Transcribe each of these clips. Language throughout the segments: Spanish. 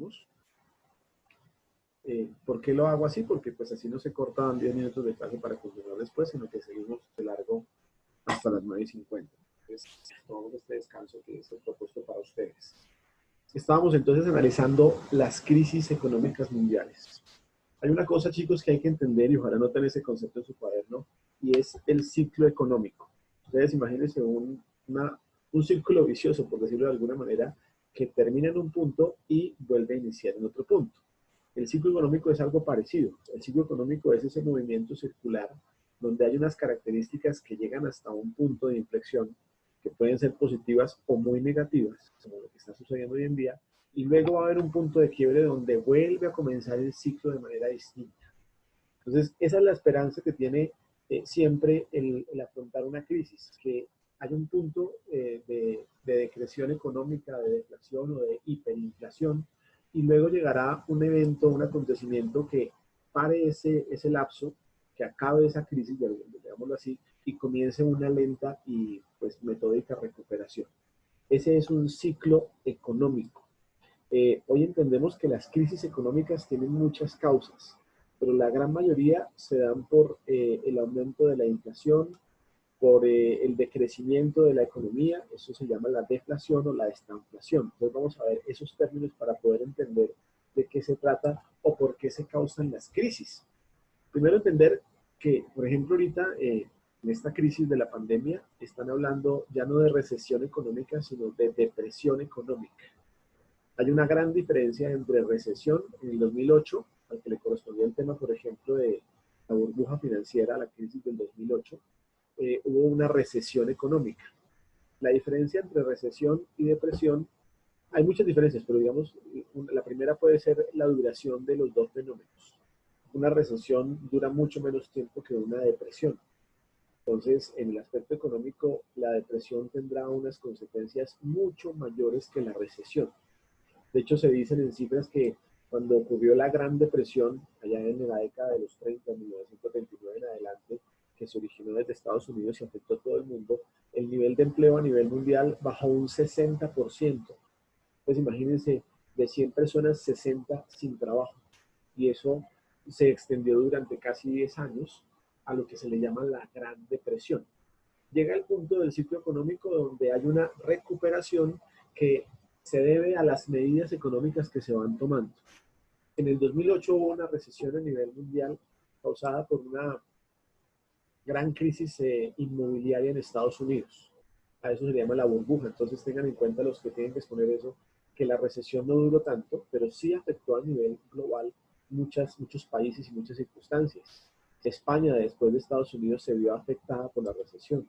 minutos. ¿Por qué lo hago así? Porque pues así no se cortan 10 minutos de clase para continuar después, sino que seguimos de largo hasta las 9:50. Entonces, tomamos este descanso que es el propuesto para ustedes. Estábamos entonces analizando las crisis económicas mundiales. Hay una cosa, chicos, que hay que entender, y ojalá noten ese concepto en su cuaderno, y es el ciclo económico. Ustedes imagínense un círculo vicioso, por decirlo de alguna manera, que termina en un punto y vuelve a iniciar en otro punto. El ciclo económico es algo parecido. El ciclo económico es ese movimiento circular donde hay unas características que llegan hasta un punto de inflexión que pueden ser positivas o muy negativas, como lo que está sucediendo hoy en día, y luego va a haber un punto de quiebre donde vuelve a comenzar el ciclo de manera distinta. Entonces, esa es la esperanza que tiene siempre el afrontar una crisis, que hay un punto de decreción económica, de deflación o de hiperinflación, y luego llegará un evento, un acontecimiento que pare ese lapso, que acabe esa crisis, digámoslo así, y comience una lenta y pues metódica recuperación. Ese es un ciclo económico. Hoy entendemos que las crisis económicas tienen muchas causas, pero la gran mayoría se dan por el aumento de la inflación, por el decrecimiento de la economía, eso se llama la deflación o la estanflación. Entonces vamos a ver esos términos para poder entender de qué se trata o por qué se causan las crisis. Primero entender que, por ejemplo, ahorita en esta crisis de la pandemia están hablando ya no de recesión económica, sino de depresión económica. Hay una gran diferencia entre recesión en el 2008, al que le correspondía el tema, por ejemplo, de la burbuja financiera, la crisis del 2008, hubo una recesión económica. La diferencia entre recesión y depresión, hay muchas diferencias, pero digamos, la primera puede ser la duración de los dos fenómenos. Una recesión dura mucho menos tiempo que una depresión. Entonces, en el aspecto económico, la depresión tendrá unas consecuencias mucho mayores que la recesión. De hecho, se dicen en cifras que cuando ocurrió la Gran Depresión, allá en la década de los 30, 1929 en adelante, que se originó desde Estados Unidos y afectó a todo el mundo, el nivel de empleo a nivel mundial bajó un 60%. Pues imagínense, de 100 personas, 60 sin trabajo. Y eso se extendió durante casi 10 años a lo que se le llama la Gran Depresión. Llega el punto del ciclo económico donde hay una recuperación que se debe a las medidas económicas que se van tomando. En el 2008 hubo una recesión a nivel mundial causada por una gran crisis inmobiliaria en Estados Unidos. A eso se le llama la burbuja. Entonces tengan en cuenta los que tienen que exponer eso, que la recesión no duró tanto, pero sí afectó a nivel global muchos países y muchas circunstancias. España, después de Estados Unidos, se vio afectada por la recesión.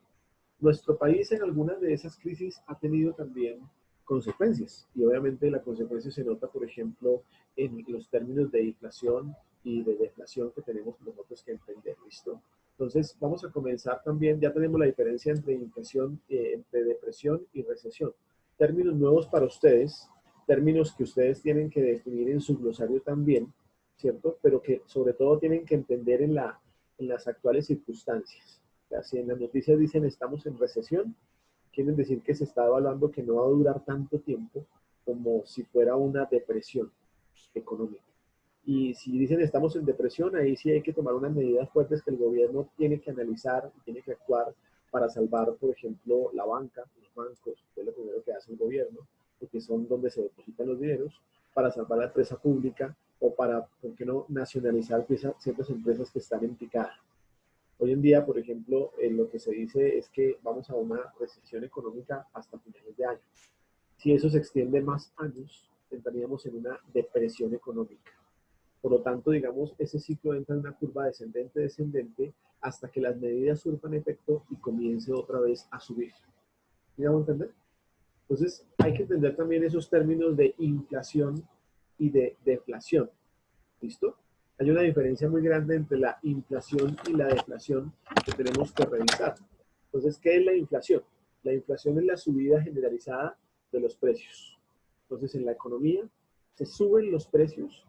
Nuestro país en algunas de esas crisis ha tenido también consecuencias y obviamente la consecuencia se nota, por ejemplo, en los términos de inflación y de deflación que tenemos nosotros que entender, ¿listo? Entonces vamos a comenzar también, ya tenemos la diferencia entre inflación, entre depresión y recesión. Términos nuevos para ustedes, términos que ustedes tienen que definir en su glosario también, ¿cierto? Pero que sobre todo tienen que entender en las actuales circunstancias. Si en las noticias dicen estamos en recesión, quieren decir que se está evaluando que no va a durar tanto tiempo como si fuera una depresión económica. Y si dicen estamos en depresión, ahí sí hay que tomar unas medidas fuertes que el gobierno tiene que analizar y tiene que actuar para salvar, por ejemplo, la banca, los bancos, que es lo primero que hace el gobierno, porque son donde se depositan los dineros, para salvar la empresa pública o para, ¿por qué no?, nacionalizar ciertas empresas que están en picada. Hoy en día, por ejemplo, lo que se dice es que vamos a una recesión económica hasta finales de año. Si eso se extiende más años, entraríamos en una depresión económica. Por lo tanto, digamos, ese ciclo entra en una curva descendente hasta que las medidas surtan efecto y comience otra vez a subir. ¿Me hago entender? Entonces, hay que entender también esos términos de inflación y de deflación. ¿Listo? Hay una diferencia muy grande entre la inflación y la deflación que tenemos que revisar. Entonces, ¿qué es la inflación? La inflación es la subida generalizada de los precios. Entonces, en la economía se suben los precios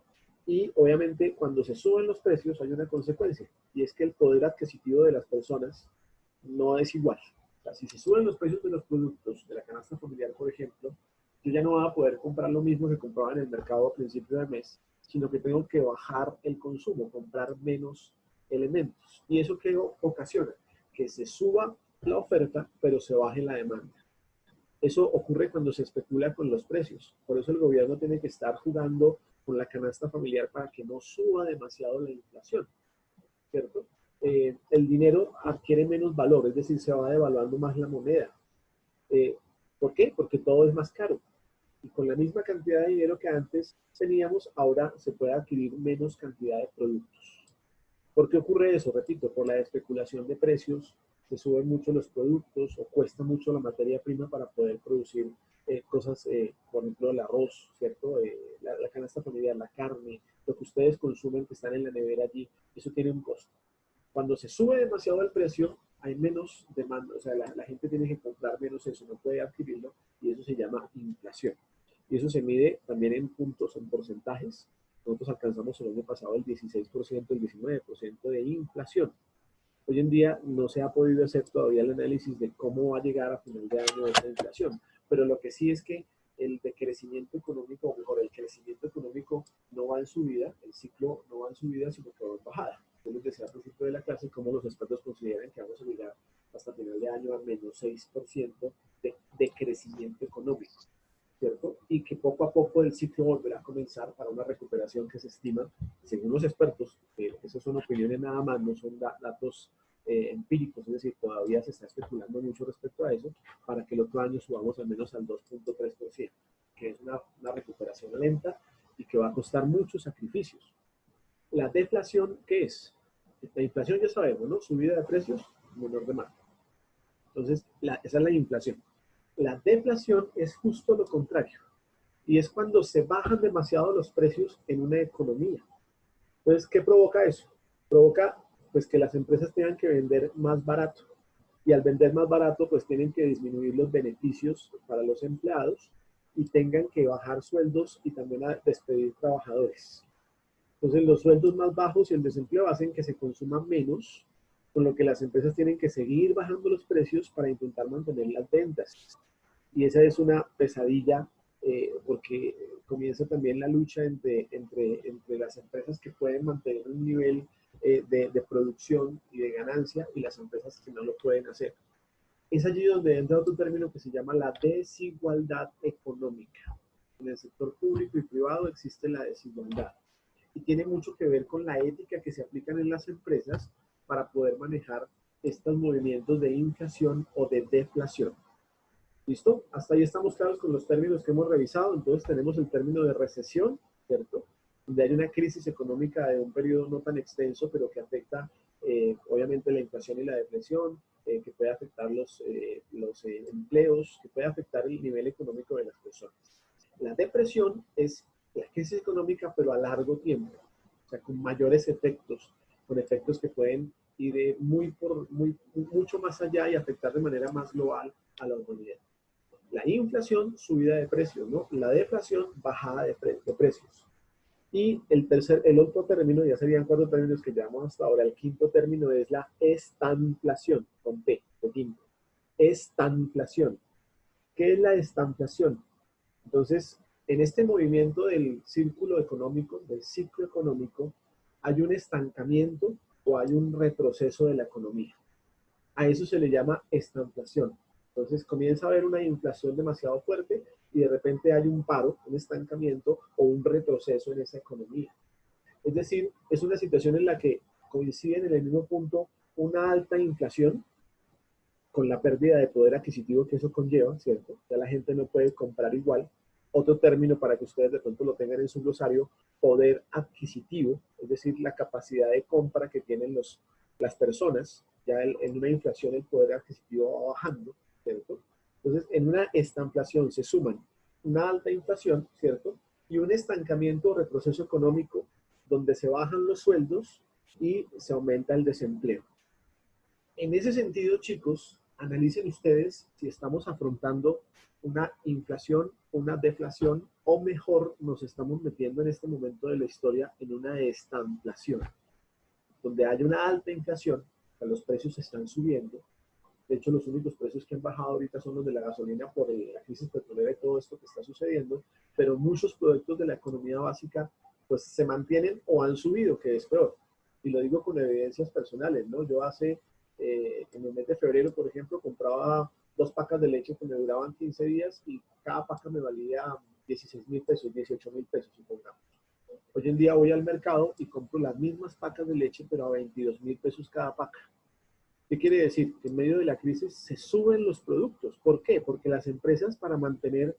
y obviamente cuando se suben los precios hay una consecuencia y es que el poder adquisitivo de las personas no es igual. O sea, si se suben los precios de los productos de la canasta familiar, por ejemplo, yo ya no voy a poder comprar lo mismo que compraba en el mercado a principio de mes, sino que tengo que bajar el consumo, comprar menos elementos. ¿Y eso qué ocasiona? Que se suba la oferta, pero se baje la demanda. Eso ocurre cuando se especula con los precios. Por eso el gobierno tiene que estar jugando con la canasta familiar para que no suba demasiado la inflación, ¿cierto? El dinero adquiere menos valor, es decir, se va devaluando más la moneda. Eh, ¿Por qué? Porque todo es más caro. Y con la misma cantidad de dinero que antes teníamos, ahora se puede adquirir menos cantidad de productos. ¿Por qué ocurre eso? Repito, por la especulación de precios, se suben mucho los productos o cuesta mucho la materia prima para poder producir cosas, por ejemplo, el arroz, ¿cierto? La canasta familiar, la carne, lo que ustedes consumen que están en la nevera allí, eso tiene un costo. Cuando se sube demasiado el precio, hay menos demanda, o sea, la gente tiene que comprar menos eso, no puede adquirirlo, y eso se llama inflación. Y eso se mide también en puntos, en porcentajes. Nosotros alcanzamos el año pasado el 16%, el 19% de inflación. Hoy en día no se ha podido hacer todavía el análisis de cómo va a llegar a final de año esta inflación, pero lo que sí es que el decrecimiento económico, o mejor, el crecimiento económico no va en subida, el ciclo no va en subida, sino que va en bajada. Yo les decía al principio de la clase cómo los expertos consideran que vamos a llegar hasta final de año a menos 6% de crecimiento económico, ¿cierto? Y que poco a poco el ciclo volverá a comenzar para una recuperación que se estima, según los expertos, que esas son opiniones nada más, no son datos empíricos, es decir, todavía se está especulando mucho respecto a eso, para que el otro año subamos al menos al 2.3%, que es una recuperación lenta y que va a costar muchos sacrificios. La deflación, ¿qué es? La inflación ya sabemos, ¿no? Subida de precios, menor demanda. Entonces, esa es la inflación. La deflación es justo lo contrario, y es cuando se bajan demasiado los precios en una economía. Entonces, ¿qué provoca eso? Provoca pues que las empresas tengan que vender más barato, y al vender más barato pues tienen que disminuir los beneficios para los empleados y tengan que bajar sueldos y también a despedir trabajadores. Entonces, los sueldos más bajos y el desempleo hacen que se consuma menos, con lo que las empresas tienen que seguir bajando los precios para intentar mantener las ventas. Y esa es una pesadilla, porque comienza también la lucha entre las empresas que pueden mantener un nivel de producción y de ganancia y las empresas que no lo pueden hacer. Es allí donde entra otro término que se llama la desigualdad económica. En el sector público y privado existe la desigualdad y tiene mucho que ver con la ética que se aplican en las empresas para poder manejar estos movimientos de inflación o de deflación. ¿Listo? Hasta ahí estamos claros con los términos que hemos revisado. Entonces tenemos el término de recesión, ¿cierto? Donde hay una crisis económica de un periodo no tan extenso, pero que afecta obviamente la inflación y la depresión, que puede afectar los empleos, que puede afectar el nivel económico de las personas. La depresión es la crisis económica, pero a largo tiempo, o sea, con mayores efectos, con efectos que pueden ir mucho más allá y afectar de manera más global a la humanidad. La inflación, subida de precios, ¿no? La deflación, bajada de precios. Y el otro término, ya serían 4 términos que llevamos hasta ahora. El quinto término es la estanflación, con T, de quinto. Estanflación. ¿Qué es la estanflación? Entonces, en este movimiento del círculo económico, del ciclo económico, hay un estancamiento o hay un retroceso de la economía. A eso se le llama estanflación. Entonces comienza a haber una inflación demasiado fuerte y de repente hay un paro, un estancamiento o un retroceso en esa economía. Es decir, es una situación en la que coinciden en el mismo punto una alta inflación con la pérdida de poder adquisitivo que eso conlleva, ¿cierto? Ya la gente no puede comprar igual. Otro término para que ustedes de pronto lo tengan en su glosario, poder adquisitivo, es decir, la capacidad de compra que tienen las personas. Ya en una inflación el poder adquisitivo va bajando, ¿cierto? Entonces, en una estanflación se suman una alta inflación, ¿cierto? Y un estancamiento o retroceso económico donde se bajan los sueldos y se aumenta el desempleo. En ese sentido, chicos, analicen ustedes si estamos afrontando una inflación, una deflación, o mejor nos estamos metiendo en este momento de la historia en una estanflación, donde hay una alta inflación, que los precios están subiendo, De hecho, los únicos precios que han bajado ahorita son los de la gasolina por la crisis petrolera y todo esto que está sucediendo, pero muchos productos de la economía básica pues se mantienen o han subido, que es peor. Y lo digo con evidencias personales, ¿no? Yo en el mes de febrero, por ejemplo, compraba 2 pacas de leche que me duraban 15 días y cada paca me valía 16.000 pesos, 18.000 pesos, supongamos. Hoy en día voy al mercado y compro las mismas pacas de leche, pero a 22.000 pesos cada paca. ¿Qué quiere decir? Que en medio de la crisis se suben los productos. ¿Por qué? Porque las empresas para mantener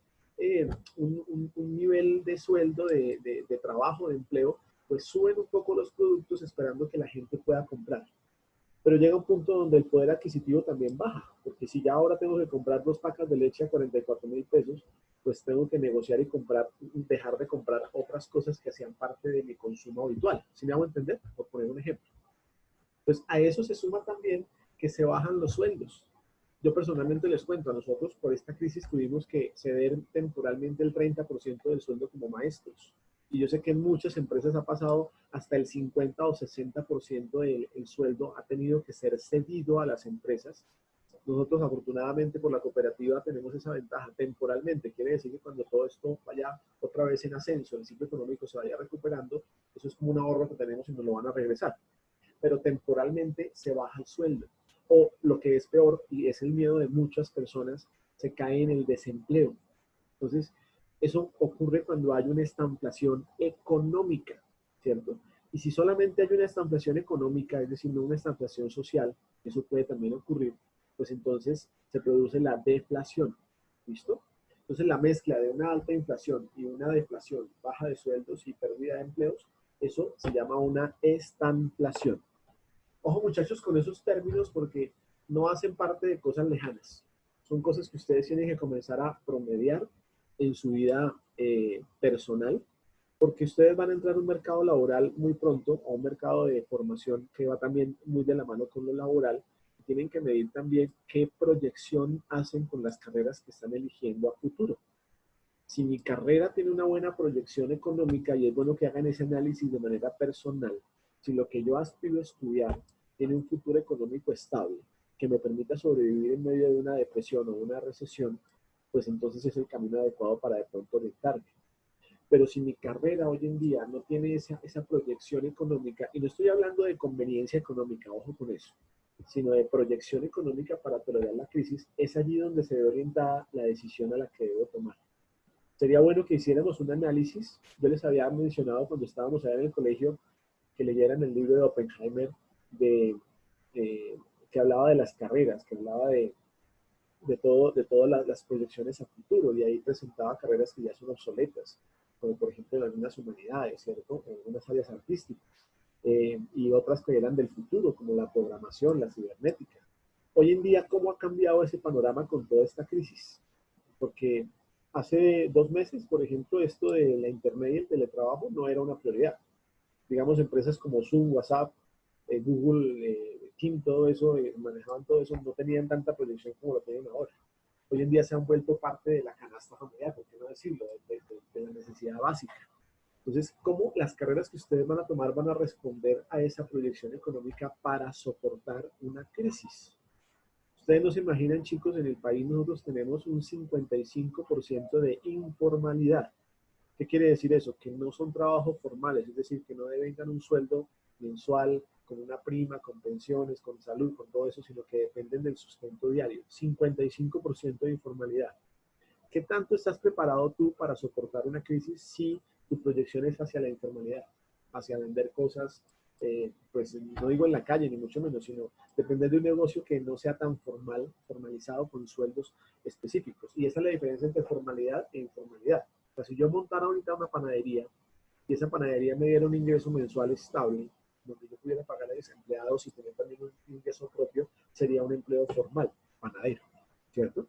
un nivel de sueldo, de trabajo, de empleo, pues suben un poco los productos esperando que la gente pueda comprar. Pero llega un punto donde el poder adquisitivo también baja, porque si ya ahora tengo que comprar 2 pacas de leche a 44.000 pesos, pues tengo que negociar y dejar de comprar otras cosas que hacían parte de mi consumo habitual. ¿Sí me hago entender? Por poner un ejemplo. Pues a eso se suma también que se bajan los sueldos. Yo personalmente les cuento, a nosotros por esta crisis tuvimos que ceder temporalmente el 30% del sueldo como maestros. Y yo sé que en muchas empresas ha pasado hasta el 50 o 60% del sueldo ha tenido que ser cedido a las empresas. Nosotros afortunadamente por la cooperativa tenemos esa ventaja temporalmente. Quiere decir que cuando todo esto vaya otra vez en ascenso, el ciclo económico se vaya recuperando, eso es como un ahorro que tenemos y nos lo van a regresar. Pero temporalmente se baja el sueldo. O lo que es peor, y es el miedo de muchas personas, se cae en el desempleo. Entonces, eso ocurre cuando hay una estanflación económica, ¿cierto? Y si solamente hay una estanflación económica, es decir, no una estanflación social, eso puede también ocurrir, pues entonces se produce la deflación, ¿listo? Entonces la mezcla de una alta inflación y una deflación, baja de sueldos y pérdida de empleos, eso se llama una estanflación. Ojo muchachos con esos términos porque no hacen parte de cosas lejanas. Son cosas que ustedes tienen que comenzar a promediar en su vida personal, porque ustedes van a entrar a un mercado laboral muy pronto, a un mercado de formación que va también muy de la mano con lo laboral. Y tienen que medir también qué proyección hacen con las carreras que están eligiendo a futuro. Si mi carrera tiene una buena proyección económica, y es bueno que hagan ese análisis de manera personal, si lo que yo aspiro a estudiar tiene un futuro económico estable, que me permita sobrevivir en medio de una depresión o una recesión, pues entonces es el camino adecuado para de pronto orientarme. Pero si mi carrera hoy en día no tiene esa proyección económica, y no estoy hablando de conveniencia económica, ojo con eso, sino de proyección económica para tolerar la crisis, es allí donde se ve orientada la decisión a la que debo tomar. Sería bueno que hiciéramos un análisis. Yo les había mencionado cuando estábamos allá en el colegio que leyeran el libro de Oppenheimer de, que hablaba de las carreras, que hablaba de todas las proyecciones a futuro, y ahí presentaba carreras que ya son obsoletas, como por ejemplo en algunas humanidades, ¿cierto? En algunas áreas artísticas, y otras que eran del futuro, como la programación, la cibernética. Hoy en día, ¿cómo ha cambiado ese panorama con toda esta crisis? Porque hace 2 meses, por ejemplo, esto de la internet y el teletrabajo no era una prioridad. Digamos, empresas como Zoom, WhatsApp, Google, Team, todo eso, manejaban todo eso, no tenían tanta proyección como lo tienen ahora. Hoy en día se han vuelto parte de la canasta familiar, por qué no decirlo, de la necesidad básica. Entonces, ¿cómo las carreras que ustedes van a tomar van a responder a esa proyección económica para soportar una crisis? Ustedes no se imaginan, chicos, en el país nosotros tenemos un 55% de informalidad. ¿Qué quiere decir eso? Que no son trabajos formales, es decir, que no devengan un sueldo mensual con una prima, con pensiones, con salud, con todo eso, sino que dependen del sustento diario. 55% de informalidad. ¿Qué tanto estás preparado tú para soportar una crisis si tu proyección es hacia la informalidad, hacia vender cosas, pues no digo en la calle ni mucho menos, sino depender de un negocio que no sea tan formalizado con sueldos específicos? Y esa es la diferencia entre formalidad e informalidad. O sea, si yo montara ahorita una panadería y esa panadería me diera un ingreso mensual estable, donde yo pudiera pagar a desempleados y tener también un ingreso propio, sería un empleo formal, panadero, ¿cierto?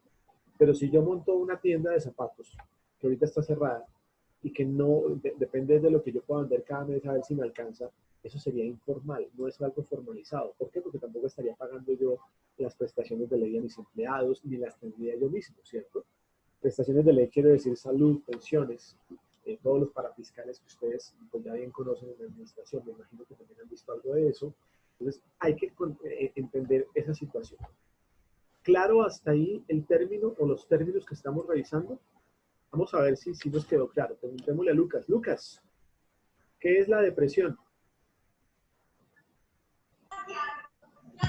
Pero si yo monto una tienda de zapatos, que ahorita está cerrada, y que no depende de lo que yo pueda vender cada mes a ver si me alcanza, eso sería informal, no es algo formalizado. ¿Por qué? Porque tampoco estaría pagando yo las prestaciones de ley a mis empleados, ni las tendría yo mismo, ¿cierto? Prestaciones de ley quiere decir salud, pensiones, todos los parafiscales que ustedes pues, ya bien conocen en la administración. Me imagino que también han visto algo de eso. Entonces, hay que entender esa situación. ¿Claro hasta ahí el término o los términos que estamos revisando? Vamos a ver si nos quedó claro. Preguntémosle a Lucas. Lucas, ¿qué es la depresión?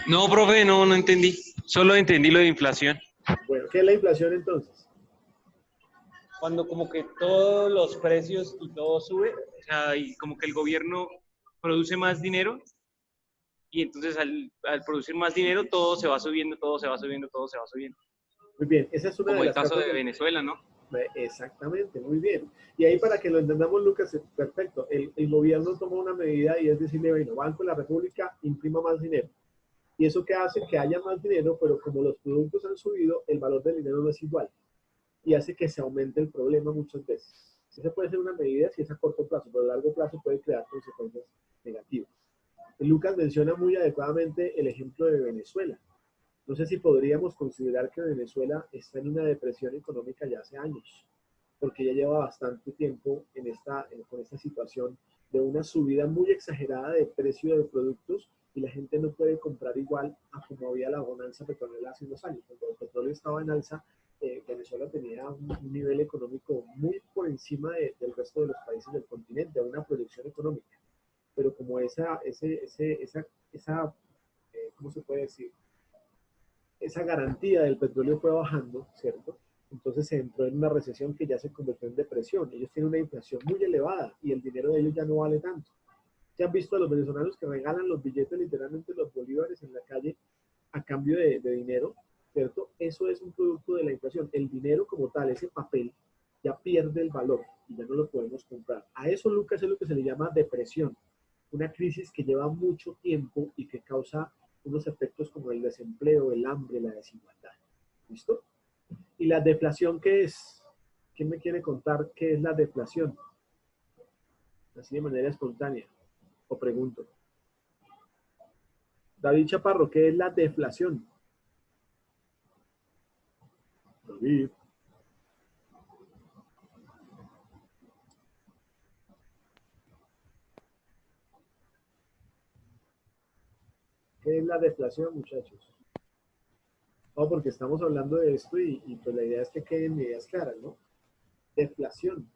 No, profe, no entendí. Solo entendí lo de inflación. Bueno, ¿qué es la inflación entonces? Cuando como que todos los precios y todo sube, o sea, y como que el gobierno produce más dinero y entonces al producir más dinero todo se va subiendo, todo se va subiendo, todo se va subiendo. Muy bien, esa es una de Como el las caso causas de del... Venezuela, ¿no? Exactamente, muy bien. Y ahí para que lo entendamos, Lucas, perfecto. El gobierno toma una medida y es decirle, bueno, Banco de la República imprima más dinero. Y eso que hace que haya más dinero, pero como los productos han subido, el valor del dinero no es igual. Y hace que se aumente el problema muchas veces. Esa puede ser una medida si es a corto plazo, pero a largo plazo puede crear consecuencias negativas. Lucas menciona muy adecuadamente el ejemplo de Venezuela. No sé si podríamos considerar que Venezuela está en una depresión económica ya hace años, porque ya lleva bastante tiempo con esta situación de una subida muy exagerada de precio de productos y la gente no puede comprar igual a como había la bonanza petrolera hace unos años. Cuando el petróleo estaba en alza, Venezuela tenía un nivel económico muy por encima del resto de los países del continente, a una proyección económica. Pero como ¿cómo se puede decir? Esa garantía del petróleo fue bajando, ¿cierto? Entonces se entró en una recesión que ya se convirtió en depresión. Ellos tienen una inflación muy elevada y el dinero de ellos ya no vale tanto. ¿Se han visto a los venezolanos que regalan los billetes, literalmente los bolívares en la calle a cambio de dinero? ¿Cierto? Eso es un producto de la inflación. El dinero como tal, ese papel, ya pierde el valor y ya no lo podemos comprar. A eso, Lucas, es lo que se le llama depresión. Una crisis que lleva mucho tiempo y que causa unos efectos como el desempleo, el hambre, la desigualdad. ¿Listo? ¿Y la deflación qué es? ¿Quién me quiere contar qué es la deflación? Así de manera espontánea. O pregunto. David Chaparro, ¿qué es la deflación? David. ¿Qué es la deflación, muchachos? No, porque estamos hablando de esto y pues la idea es que queden medidas claras, ¿no? Deflación.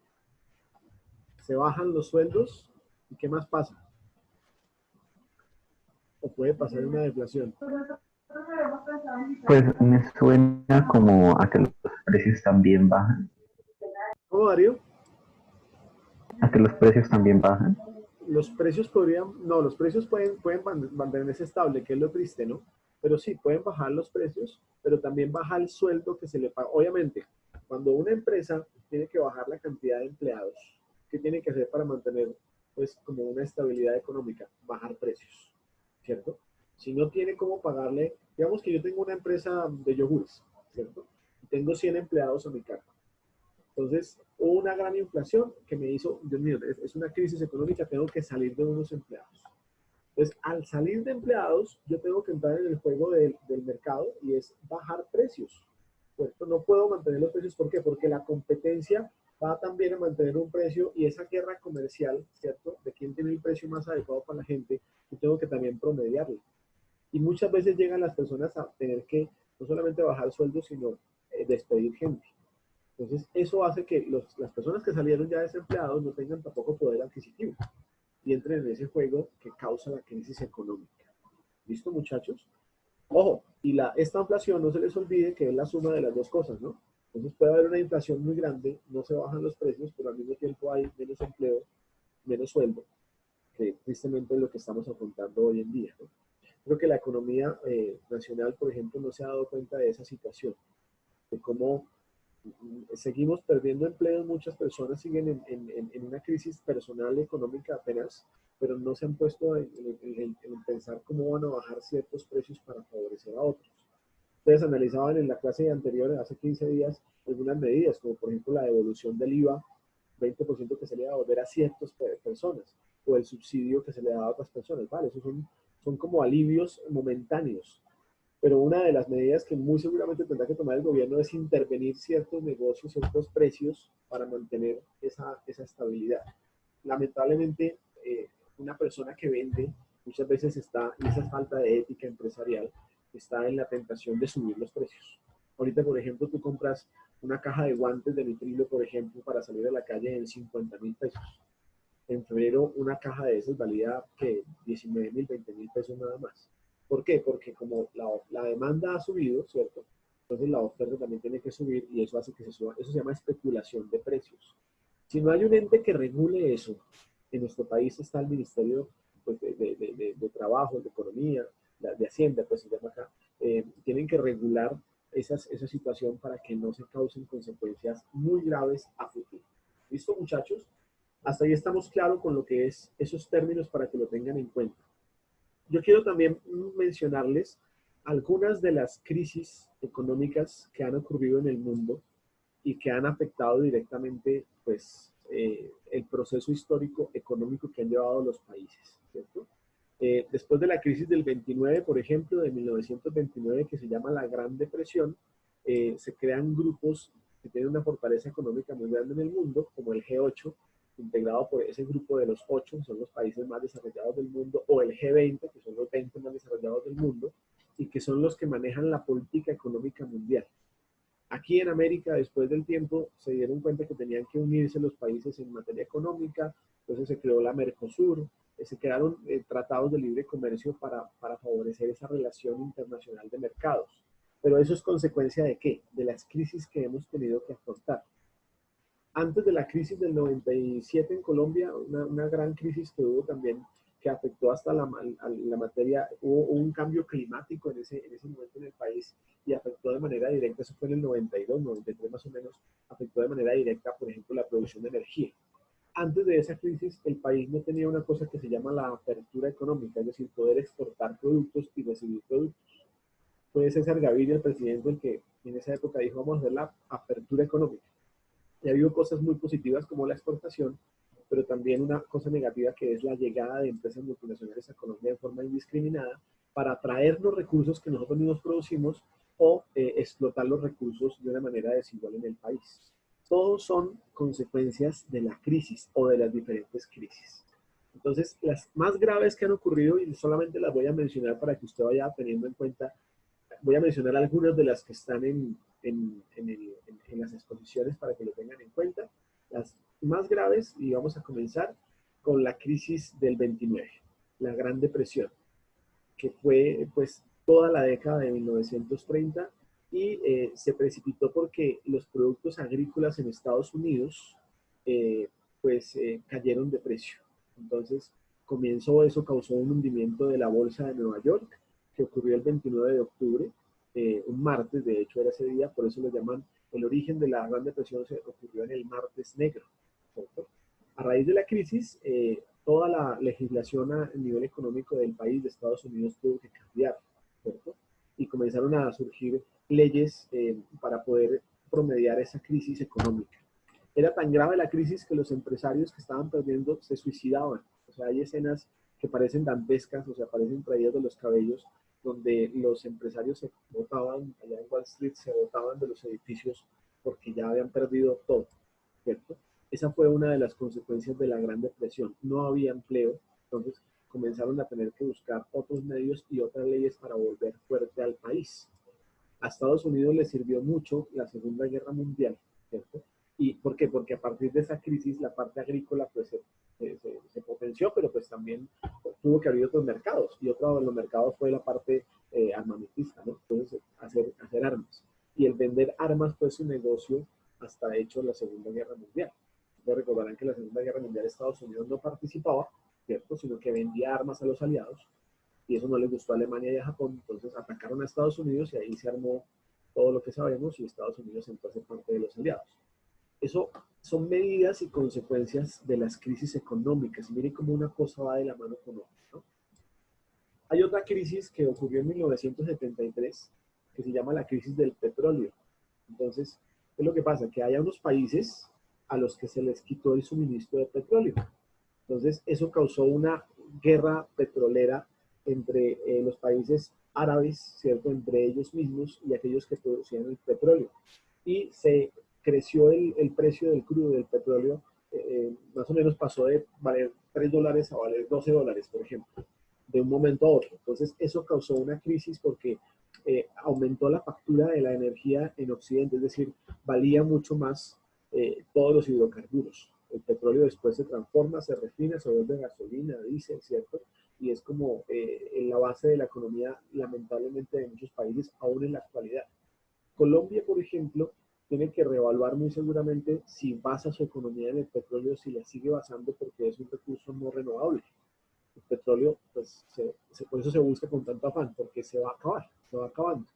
Se bajan los sueldos y ¿qué más pasa? O puede pasar una deflación. Pues me suena como a que los precios también bajan, ¿Cómo, Darío? a que los precios también bajan. Los precios podrían, no, los precios pueden mantenerse estable, que es lo triste, ¿no? Pero sí, pueden bajar los precios, pero también baja el sueldo que se le paga. Obviamente, cuando una empresa tiene que bajar la cantidad de empleados, ¿qué tiene que hacer para mantener, pues, como una estabilidad económica? Bajar precios, ¿cierto? Si no tiene cómo pagarle, digamos que yo tengo una empresa de yogures, ¿cierto? Y tengo 100 empleados a mi cargo. Entonces, hubo una gran inflación que me hizo, Dios mío, es una crisis económica, tengo que salir de unos empleados. Entonces, al salir de empleados, yo tengo que entrar en el juego del mercado y es bajar precios. ¿Cierto? No puedo mantener los precios, ¿por qué? Porque la competencia va también a mantener un precio y esa guerra comercial, ¿cierto? De quién tiene el precio más adecuado para la gente, yo tengo que también promediarlo. Y muchas veces llegan las personas a tener que no solamente bajar sueldos, sino despedir gente. Entonces, eso hace que las personas que salieron ya desempleados no tengan tampoco poder adquisitivo y entren en ese juego que causa la crisis económica. ¿Listo, muchachos? Ojo, esta inflación no se les olvide que es la suma de las dos cosas, ¿no? Entonces puede haber una inflación muy grande, no se bajan los precios, pero al mismo tiempo hay menos empleo, menos sueldo, que tristemente es lo que estamos afrontando hoy en día, ¿no? Creo que la economía nacional, por ejemplo, no se ha dado cuenta de esa situación, de cómo seguimos perdiendo empleos, muchas personas siguen en una crisis personal económica apenas, pero no se han puesto en pensar cómo van a bajar ciertos precios para favorecer a otros. Ustedes analizaban en la clase anterior, hace 15 días, algunas medidas, como por ejemplo la devolución del IVA, 20% que se le iba a devolver a ciertas personas, o el subsidio que se le daba a otras personas, ¿vale? Esos son como alivios momentáneos, pero una de las medidas que muy seguramente tendrá que tomar el gobierno es intervenir ciertos negocios, ciertos precios para mantener esa estabilidad. Lamentablemente, una persona que vende muchas veces está en esa falta de ética empresarial está en la tentación de subir los precios. Ahorita, por ejemplo, tú compras una caja de guantes de nitrilo, por ejemplo, para salir a la calle en 50.000 pesos. En febrero una caja de esas valía que 19.000, 20.000 pesos nada más. ¿Por qué? Porque como la demanda ha subido, ¿cierto? Entonces la oferta también tiene que subir y eso hace que se suba. Eso se llama especulación de precios. Si no hay un ente que regule eso, en nuestro país está el Ministerio pues, de Trabajo, de Economía, de Hacienda, pues se llama acá, tienen que regular esa situación para que no se causen consecuencias muy graves a futuro. ¿Listo, muchachos? Hasta ahí estamos claros con lo que es esos términos para que lo tengan en cuenta. Yo quiero también mencionarles algunas de las crisis económicas que han ocurrido en el mundo y que han afectado directamente pues, el proceso histórico económico que han llevado los países, ¿cierto? Después de la crisis del 29, por ejemplo, de 1929, que se llama la Gran Depresión, se crean grupos que tienen una fortaleza económica muy grande en el mundo, como el G8, integrado por ese grupo de los 8, que son los países más desarrollados del mundo, o el G20, que son los 20 más desarrollados del mundo, y que son los que manejan la política económica mundial. Aquí en América, después del tiempo, se dieron cuenta que tenían que unirse los países en materia económica, entonces se creó la Mercosur, se crearon tratados de libre comercio para favorecer esa relación internacional de mercados. Pero eso es consecuencia ¿de qué? De las crisis que hemos tenido que afrontar. Antes de la crisis del 97 en Colombia, una gran crisis que hubo también, que afectó hasta la materia, hubo un cambio climático en ese momento en el país y afectó de manera directa, eso fue en el 92, 93 más o menos, afectó de manera directa, por ejemplo, la producción de energía. Antes de esa crisis, el país no tenía una cosa que se llama la apertura económica, es decir, poder exportar productos y recibir productos. Fue César Gaviria, el presidente, el que en esa época dijo, vamos a hacer la apertura económica. Y ha habido cosas muy positivas como la exportación, pero también una cosa negativa que es la llegada de empresas multinacionales a Colombia de forma indiscriminada para traer los recursos que nosotros mismos producimos o explotar los recursos de una manera desigual en el país. Todos son consecuencias de la crisis o de las diferentes crisis. Entonces, las más graves que han ocurrido, y solamente las voy a mencionar para que usted vaya teniendo en cuenta, voy a mencionar algunas de las que están en las exposiciones para que lo tengan en cuenta. Las más graves, y vamos a comenzar con la crisis del 29, la Gran Depresión, que fue pues toda la década de 1930 y se precipitó porque los productos agrícolas en Estados Unidos cayeron de precio. Entonces, eso causó un hundimiento de la bolsa de Nueva York, que ocurrió el 29 de octubre, un martes, de hecho era ese día, por eso lo llaman, el origen de la Gran Depresión se ocurrió en el martes negro, ¿cierto? A raíz de la crisis, toda la legislación a nivel económico del país de Estados Unidos tuvo que cambiar, ¿cierto? Y comenzaron a surgir leyes para poder promediar esa crisis económica. Era tan grave la crisis que los empresarios que estaban perdiendo se suicidaban. O sea, hay escenas que parecen dantescas, o sea, parecen traídas de los cabellos, donde los empresarios se botaban, allá en Wall Street, se botaban de los edificios porque ya habían perdido todo, ¿cierto? Esa fue una de las consecuencias de la Gran Depresión. No había empleo, entonces comenzaron a tener que buscar otros medios y otras leyes para volver fuerte al país. A Estados Unidos le sirvió mucho la Segunda Guerra Mundial, ¿cierto? ¿Y por qué? Porque a partir de esa crisis la parte agrícola pues se potenció, pero pues también tuvo que abrir otros mercados, y otro de los mercados fue la parte armamentista, ¿no? Entonces, hacer armas. Y el vender armas fue su negocio hasta hecho la Segunda Guerra Mundial. Ustedes recordarán que en la Segunda Guerra Mundial Estados Unidos no participaba, ¿cierto? Sino que vendía armas a los aliados, y eso no les gustó a Alemania y a Japón, entonces atacaron a Estados Unidos y ahí se armó todo lo que sabemos y Estados Unidos entró a ser parte de los aliados. Eso son medidas y consecuencias de las crisis económicas. Y miren cómo una cosa va de la mano con otra, ¿no? Hay otra crisis que ocurrió en 1973 que se llama la crisis del petróleo. Entonces, ¿qué es lo que pasa? Que hay unos países a los que se les quitó el suministro de petróleo. Entonces, eso causó una guerra petrolera entre los países árabes, ¿cierto? Entre ellos mismos y aquellos que producían el petróleo. Y se creció el precio del crudo, del petróleo, más o menos pasó de valer $3 a valer $12, por ejemplo, de un momento a otro. Entonces, eso causó una crisis porque aumentó la factura de la energía en Occidente, es decir, valía mucho más todos los hidrocarburos. El petróleo después se transforma, se refina, se vuelve gasolina, diésel, ¿cierto? Y es como en la base de la economía, lamentablemente, de muchos países, aún en la actualidad. Colombia, por ejemplo, tiene que reevaluar muy seguramente si basa su economía en el petróleo, si la sigue basando porque es un recurso no renovable. El petróleo, pues, por eso se busca con tanto afán, porque se va a acabar, se va acabando.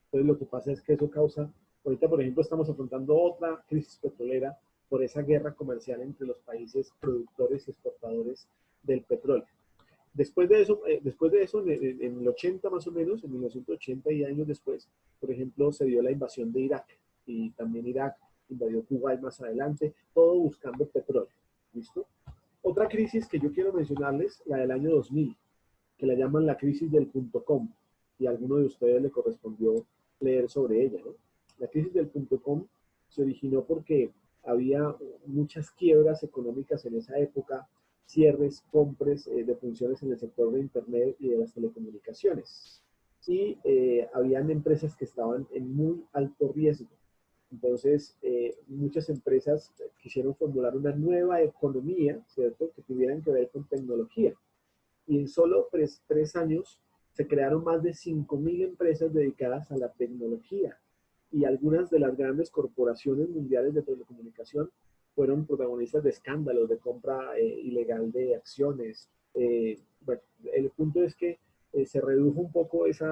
Entonces, lo que pasa es que eso causa, ahorita, por ejemplo, estamos afrontando otra crisis petrolera por esa guerra comercial entre los países productores y exportadores del petróleo. Después de eso en el 80 más o menos, en 1980 y años después, por ejemplo, se dio la invasión de Irak y también Irak invadió Kuwait más adelante, todo buscando petróleo. ¿Listo? Otra crisis que yo quiero mencionarles, la del año 2000, que la llaman la crisis del .com, y a alguno de ustedes le correspondió leer sobre ella, ¿no? La crisis del .com se originó porque había muchas quiebras económicas en esa época, cierres, compras de funciones en el sector de Internet y de las telecomunicaciones. Y habían empresas que estaban en muy alto riesgo. Entonces, muchas empresas quisieron formular una nueva economía, ¿cierto?, que tuvieran que ver con tecnología. Y en solo 3 años se crearon más de 5.000 empresas dedicadas a la tecnología. Y algunas de las grandes corporaciones mundiales de telecomunicación fueron protagonistas de escándalos de compra ilegal de acciones. Bueno, el punto es que se redujo un poco ese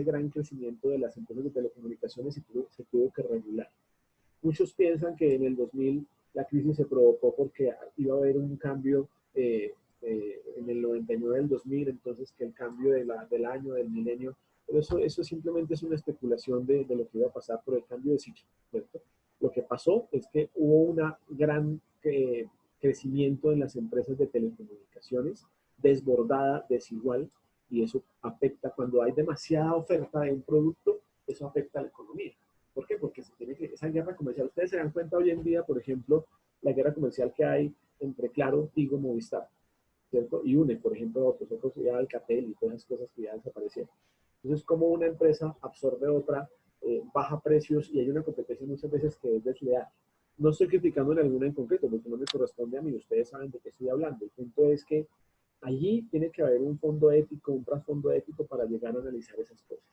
gran crecimiento de las empresas de telecomunicaciones y se tuvo que regular. Muchos piensan que en el 2000 la crisis se provocó porque iba a haber un cambio en el 99 del 2000, entonces que el cambio del año, del milenio, pero eso simplemente es una especulación de lo que iba a pasar por el cambio de ciclo, ¿cierto? Lo que pasó es que hubo un gran crecimiento en las empresas de telecomunicaciones, desbordada, desigual, y eso afecta cuando hay demasiada oferta de un producto, eso afecta a la economía. ¿Por qué? Porque se tiene que, esa guerra comercial, ustedes se dan cuenta hoy en día, por ejemplo, la guerra comercial que hay entre Claro, Tigo, Movistar, ¿cierto? Y UNE, por ejemplo, otros ya Alcatel y todas esas cosas que ya desaparecieron. Entonces, como una empresa absorbe otra, baja precios y hay una competencia muchas veces que es desleal. No estoy criticando en alguna en concreto, porque no me corresponde a mí, ustedes saben de qué estoy hablando. El punto es que allí tiene que haber un fondo ético, un trasfondo ético para llegar a analizar esas cosas.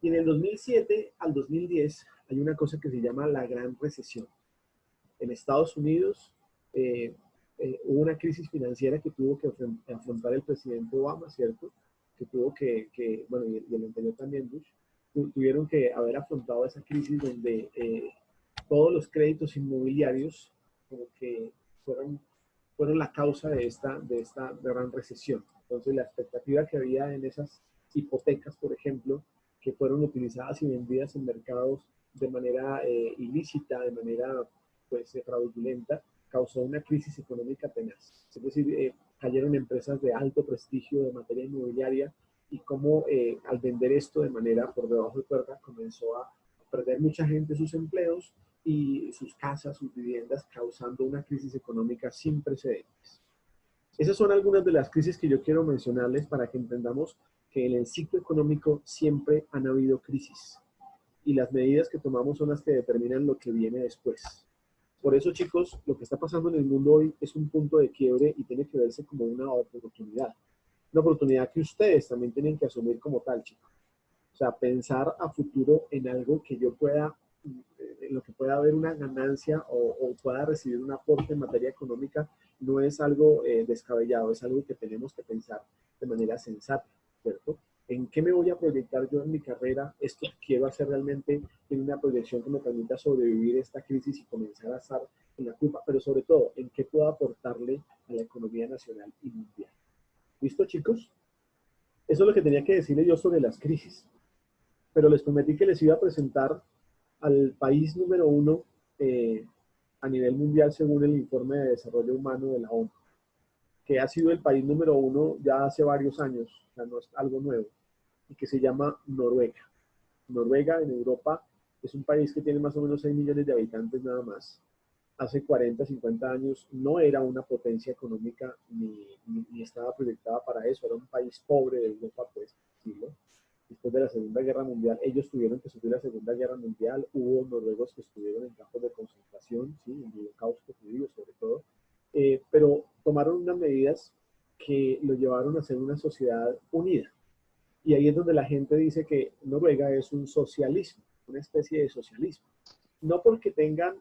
Y en el 2007 al 2010 hay una cosa que se llama la Gran Recesión. En Estados Unidos hubo una crisis financiera que tuvo que afrontar el presidente Obama, ¿cierto? Que tuvo bueno, y el anterior también, Bush, tuvieron que haber afrontado esa crisis donde todos los créditos inmobiliarios como que fueron la causa de esta gran recesión. Entonces, la expectativa que había en esas hipotecas, por ejemplo, que fueron utilizadas y vendidas en mercados de manera ilícita, de manera pues fraudulenta, causó una crisis económica tenaz. Es decir, cayeron empresas de alto prestigio de materia inmobiliaria y cómo al vender esto de manera por debajo de cuerda comenzó a perder mucha gente sus empleos y sus casas, sus viviendas, causando una crisis económica sin precedentes. Esas son algunas de las crisis que yo quiero mencionarles para que entendamos que en el ciclo económico siempre han habido crisis y las medidas que tomamos son las que determinan lo que viene después. Por eso, chicos, lo que está pasando en el mundo hoy es un punto de quiebre y tiene que verse como una oportunidad. Una oportunidad que ustedes también tienen que asumir como tal, chicos. O sea, pensar a futuro en algo que yo pueda, en lo que pueda haber una ganancia o pueda recibir un aporte en materia económica, no es algo descabellado, es algo que tenemos que pensar de manera sensata, ¿cierto? ¿En qué me voy a proyectar yo en mi carrera? Esto que quiero hacer realmente tiene una proyección que me permita sobrevivir esta crisis y comenzar a estar en la culpa, pero sobre todo, ¿en qué puedo aportarle a la economía nacional y mundial? ¿Listo, chicos? Eso es lo que tenía que decirle yo sobre las crisis. Pero les prometí que les iba a presentar al país número 1 a nivel mundial según el informe de desarrollo humano de la ONU, que ha sido el país número 1 ya hace varios años, o sea, no es algo nuevo, y que se llama Noruega. Noruega en Europa es un país que tiene más o menos 6 millones de habitantes nada más. Hace 40, 50 años no era una potencia económica ni estaba proyectada para eso, era un país pobre de Europa, pues, decirlo. después de la Segunda Guerra Mundial. Ellos tuvieron que sufrir la Segunda Guerra Mundial, hubo noruegos que estuvieron en campos de concentración, ¿sí? En el holocausto judío sobre todo, pero tomaron unas medidas que lo llevaron a ser una sociedad unida. Y ahí es donde la gente dice que Noruega es un socialismo, una especie de socialismo. No porque tengan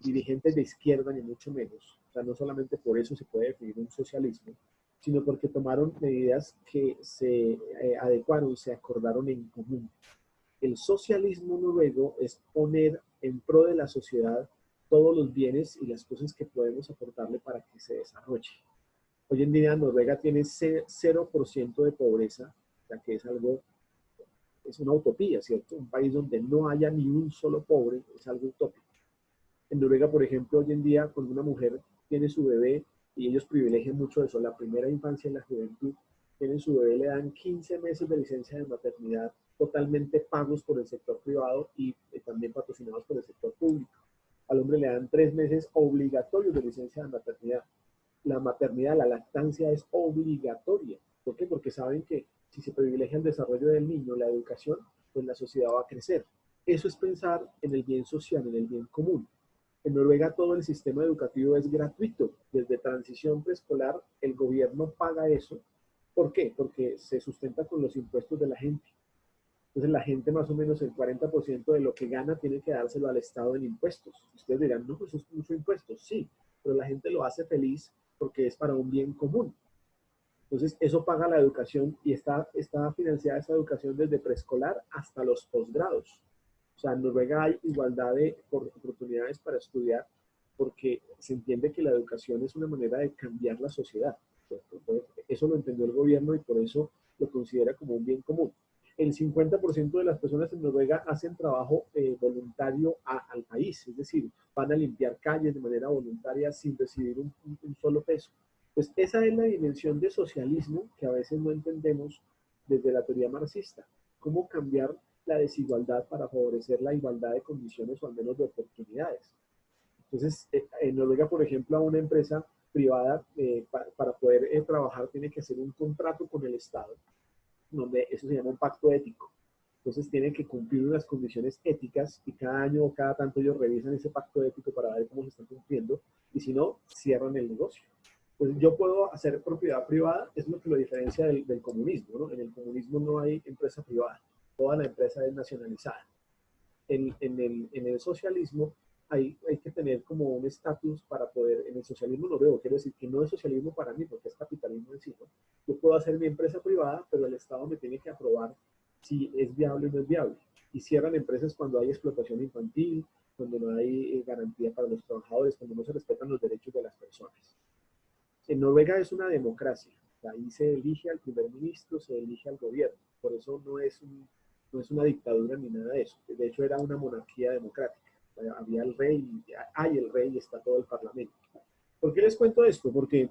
dirigentes de izquierda, ni mucho menos. O sea, no solamente por eso se puede definir un socialismo, sino porque tomaron medidas que se adecuaron, se acordaron en común. El socialismo noruego es poner en pro de la sociedad todos los bienes y las cosas que podemos aportarle para que se desarrolle. Hoy en día Noruega tiene 0% de pobreza, o sea que es algo, es una utopía, ¿cierto? Un país donde no haya ni un solo pobre es algo utópico. En Noruega, por ejemplo, hoy en día, cuando una mujer tiene su bebé, y ellos privilegian mucho eso, la primera infancia y la juventud, tienen su bebé, le dan 15 meses de licencia de maternidad totalmente pagos por el sector privado y también patrocinados por el sector público. Al hombre le dan 3 meses obligatorios de licencia de maternidad. La maternidad, la lactancia es obligatoria. ¿Por qué? Porque saben que si se privilegia el desarrollo del niño, la educación, pues la sociedad va a crecer. Eso es pensar en el bien social, en el bien común. En Noruega todo el sistema educativo es gratuito. Desde transición preescolar, el gobierno paga eso. ¿Por qué? Porque se sustenta con los impuestos de la gente. Entonces la gente más o menos el 40% de lo que gana tiene que dárselo al Estado en impuestos. Ustedes dirán, no, pues eso es mucho impuestos. Sí, pero la gente lo hace feliz porque es para un bien común. Entonces eso paga la educación y está financiada esa educación desde preescolar hasta los posgrados. O sea, en Noruega hay igualdad de oportunidades para estudiar porque se entiende que la educación es una manera de cambiar la sociedad, ¿cierto? Entonces, eso lo entendió el gobierno y por eso lo considera como un bien común. El 50% de las personas en Noruega hacen trabajo voluntario al país, es decir, van a limpiar calles de manera voluntaria sin recibir un solo peso. Pues esa es la dimensión de socialismo que a veces no entendemos desde la teoría marxista. ¿Cómo cambiar la desigualdad para favorecer la igualdad de condiciones o al menos de oportunidades? Entonces, en Noruega, por ejemplo, a una empresa privada para poder trabajar tiene que hacer un contrato con el Estado, donde eso se llama un pacto ético. Entonces tienen que cumplir unas condiciones éticas y cada año o cada tanto ellos revisan ese pacto ético para ver cómo se están cumpliendo y si no, cierran el negocio. Pues yo puedo hacer propiedad privada, es lo que lo diferencia del comunismo, ¿no? En el comunismo no hay empresa privada, toda la empresa es nacionalizada. En el socialismo hay que tener como un estatus para poder, en el socialismo noruego, quiero decir que no es socialismo para mí, porque es capitalismo en sí, ¿no? Yo puedo hacer mi empresa privada, pero el Estado me tiene que aprobar si es viable o no es viable. Y cierran empresas cuando hay explotación infantil, cuando no hay garantía para los trabajadores, cuando no se respetan los derechos de las personas. En Noruega es una democracia. Ahí se elige al primer ministro, se elige al gobierno. Por eso no es una dictadura ni nada de eso. De hecho, era una monarquía democrática. Había el rey, hay el rey y está todo el parlamento. ¿Por qué les cuento esto? Porque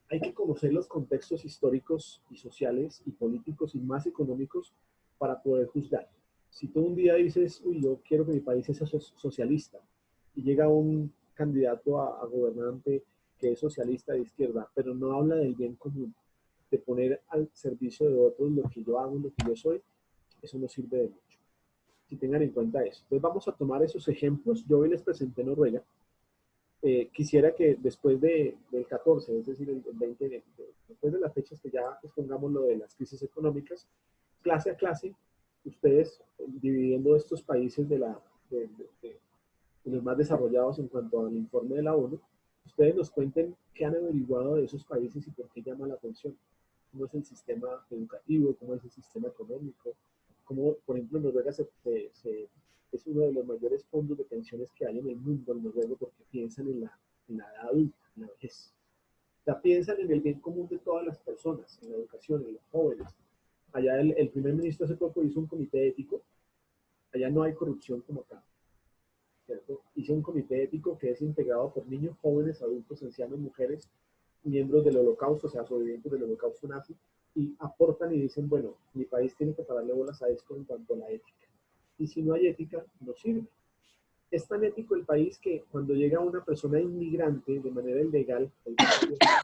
hay que conocer los contextos históricos y sociales y políticos y más económicos para poder juzgar. Si tú un día dices, uy, yo quiero que mi país sea socialista, y llega un candidato a gobernante que es socialista de izquierda, pero no habla del bien común, de poner al servicio de otros lo que yo hago, lo que yo soy, eso no sirve de mucho. Si tengan en cuenta eso. Entonces vamos a tomar esos ejemplos. Yo hoy les presenté Noruega. Quisiera que después del 14, es decir, el 20, después de las fechas que ya expongamos lo de las crisis económicas, clase a clase, ustedes dividiendo estos países de los más desarrollados en cuanto al informe de la ONU, ustedes nos cuenten qué han averiguado de esos países y por qué llama la atención. ¿Cómo es el sistema educativo? ¿Cómo es el sistema económico? ¿Cómo, por ejemplo, en Noruega es uno de los mayores fondos de pensiones que hay en el mundo, en Noruega, porque piensan en la edad adulta, en la vejez. O sea, piensan en el bien común de todas las personas, en la educación, en los jóvenes. Allá el primer ministro hace poco hizo un comité ético. Allá no hay corrupción como acá, ¿cierto? Hizo un comité ético que es integrado por niños, jóvenes, adultos, ancianos, mujeres, miembros del holocausto, o sea, sobrevivientes del holocausto nazi, y aportan y dicen, bueno, mi país tiene que pararle bolas a esto en cuanto a la ética. Y si no hay ética, no sirve. Es tan ético el país que cuando llega una persona inmigrante de manera ilegal, hay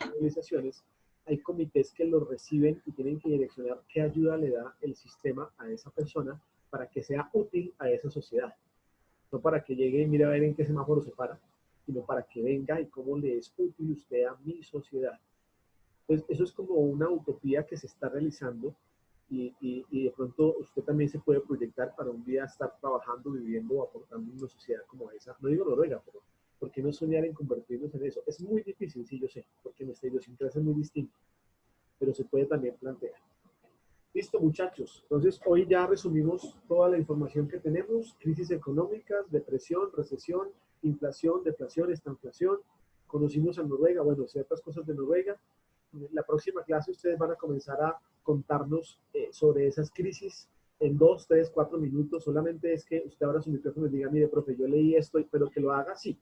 civilizaciones, hay comités que los reciben y tienen que direccionar qué ayuda le da el sistema a esa persona para que sea útil a esa sociedad. No para que llegue y mire a ver en qué semáforo se para, sino para que venga y cómo le es útil usted a mi sociedad. Entonces, eso es como una utopía que se está realizando y de pronto usted también se puede proyectar para un día estar trabajando, viviendo o aportando en una sociedad como esa. No digo Noruega, pero ¿por qué no soñar en convertirnos en eso? Es muy difícil, sí, yo sé, porque nuestra idiosincrasia es muy distinta, pero se puede también plantear. Listo, muchachos. Entonces, hoy ya resumimos toda la información que tenemos: crisis económicas, depresión, recesión, inflación, deflación, estanflación. Conocimos a Noruega, bueno, ciertas cosas de Noruega. La próxima clase ustedes van a comenzar a contarnos sobre esas crisis en 2, 3, 4 minutos. Solamente es que usted abra su micrófono y diga, mire, profe, yo leí esto, pero que lo haga así.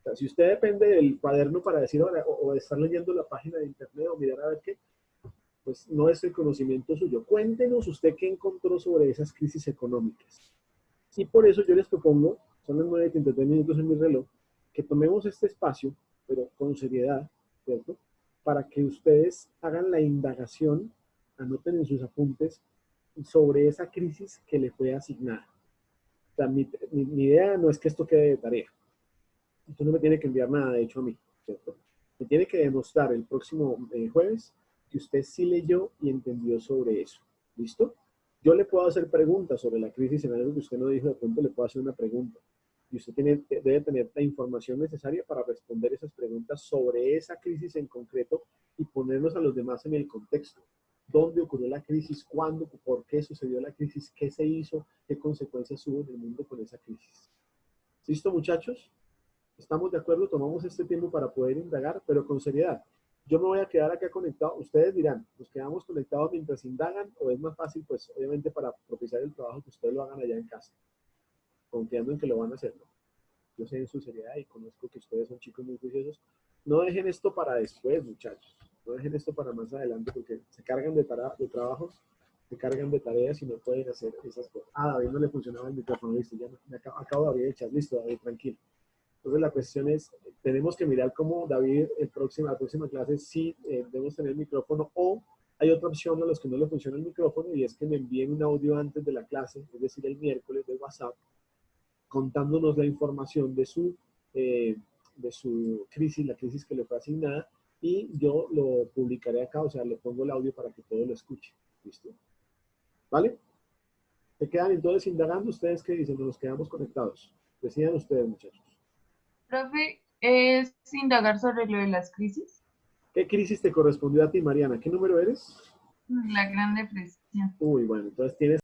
O sea, si usted depende del cuaderno para decir o de estar leyendo la página de internet o mirar a ver qué, pues no es el conocimiento suyo. Cuéntenos usted qué encontró sobre esas crisis económicas. Y por eso yo les propongo, son las 9:33 minutos en mi reloj, que tomemos este espacio, pero con seriedad, ¿cierto? Para que ustedes hagan la indagación, anoten en sus apuntes sobre esa crisis que le fue asignada. O sea, mi idea no es que esto quede de tarea. Usted no me tiene que enviar nada, de hecho, a mí, ¿cierto? Me tiene que demostrar el próximo jueves que usted sí leyó y entendió sobre eso. ¿Listo? Yo le puedo hacer preguntas sobre la crisis en algo que usted no dijo, de pronto le puedo hacer una pregunta. Y usted debe tener la información necesaria para responder esas preguntas sobre esa crisis en concreto y ponernos a los demás en el contexto. ¿Dónde ocurrió la crisis? ¿Cuándo? ¿Por qué sucedió la crisis? ¿Qué se hizo? ¿Qué consecuencias hubo en el mundo con esa crisis? ¿Listo, muchachos? ¿Estamos de acuerdo? Tomamos este tiempo para poder indagar, pero con seriedad. Yo me voy a quedar acá conectado. Ustedes dirán, ¿nos quedamos conectados mientras indagan o es más fácil, pues, obviamente, para propiciar el trabajo que ustedes lo hagan allá en casa, confiando en que lo van a hacer, ¿no? Yo sé en su seriedad y conozco que ustedes son chicos muy juiciosos. No dejen esto para después, muchachos. No dejen esto para más adelante porque se cargan de trabajos, se cargan de tareas y no pueden hacer esas cosas. Ah, David no le funcionaba el micrófono, listo. Ya acabo de abrir el chat. Listo, David, tranquilo. Entonces la cuestión es, tenemos que mirar cómo David, la próxima clase, sí debemos tener micrófono, o hay otra opción a los que no le funciona el micrófono y es que me envíen un audio antes de la clase, es decir, el miércoles de WhatsApp, contándonos la información de su crisis, la crisis que le fue asignada, y yo lo publicaré acá, o sea, le pongo el audio para que todo lo escuche. ¿Listo? ¿Vale? ¿Se quedan entonces indagando? ¿Ustedes qué dicen? Nos quedamos conectados. Decidan ustedes, muchachos. Profe, ¿es indagar sobre lo de las crisis? ¿Qué crisis te correspondió a ti, Mariana? ¿Qué número eres? La Gran Depresión. Uy, bueno, entonces tienes